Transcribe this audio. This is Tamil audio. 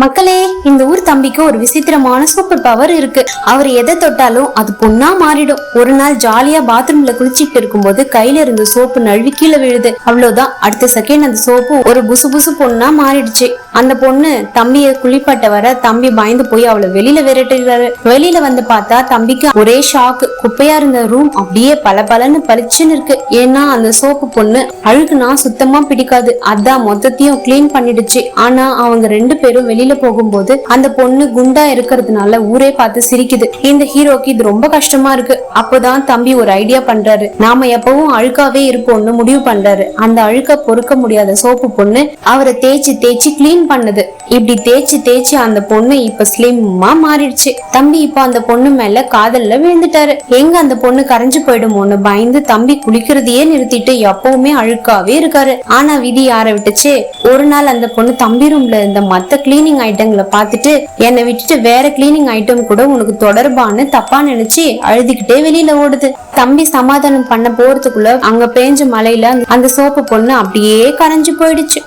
மக்களே, இந்த ஊர் தம்பிக்கு ஒரு விசித்திரமான சூப்பர் பவர் இருக்கு. அவர் எதை தொட்டாலும் அது பொண்ணா மாறிடும். ஒரு நாள் ஜாலியா பாத்ரூம்ல குளிச்சிட்டு இருக்கும்போது கையில இருந்த சோப்பு நழுவி கீழே விழுது. அவ்வளவுதான், அடுத்த செகண்ட் அந்த சோப்பு ஒரு புசு புசு பொண்ணா மாறிடுச்சு. அந்த பொண்ணு தம்பிய குளிப்பட்ட வர தம்பி பயந்து போய் அவளை வெளியில விரட்டுறாரு. வெளியில வந்து பார்த்தா தம்பிக்கு ஒரே ஷாக்கு. குப்பையா இருந்த ரூம் அப்படியே பளபளன்னு பளிச்சுன்னு இருக்கு. ஏன்னா அந்த சோப்பு பொண்ணு அழுக்குனா சுத்தமா பிடிக்காது. அதான் மொத்தத்தையும் கிளீன் பண்ணிடுச்சு. ஆனா அவங்க ரெண்டு பேரும் வெளியில போகும்போது அந்த பொண்ணு குண்டா இருக்கிறதுனால ஊரே பார்த்து சிரிக்குது. இந்த ஹீரோக்கு இது ரொம்ப கஷ்டமா இருக்கு. அப்பதான் தம்பி ஒரு ஐடியா பண்றாரு. நாம எப்பவும் அழுக்காவே இருப்போம்னு முடிவு பண்றாரு. அந்த அழுக்க பொறுக்க முடியாத சோப்பு பொண்ணு அவரை தேய்ச்சி தேய்ச்சி கிளீன் பண்ணுது. இப்படி தேய்ச்சி தேய்ச்சி அந்த பொண்ணு இப்ப ஸ்லிம்மா மாறிடுச்சு. தம்பி இப்ப அந்த பொண்ணு மேல காதல்ல விழுந்துட்டாரு. எங்க அந்த பொண்ணு கரைஞ்சு போயிடுமோன்னு பயந்து தம்பி குளிக்கிறதையே நிறுத்திட்டு எப்பவுமே அழுக்காவே இருக்காரு. ஆனா விதி யார விட்டுச்சு. ஒரு நாள் அந்த பொண்ணு தம்பி ரூம்ல இருந்த மத்த கிளீனிங் ஐட்டங்களை பார்த்துட்டு என்னை விட்டுட்டு வேற கிளீனிங் ஐட்டம் கூட உனக்கு தொடர்பான்னு தப்பா நினைச்சு அழுதுகிட்டே வெளியில ஓடுது. தம்பி சமாதானம் பண்ண போறதுக்குள்ள அங்க பேஞ்ச மழையில அந்த சோப்பு பொண்ணு அப்படியே கரைஞ்சு போயிடுச்சு.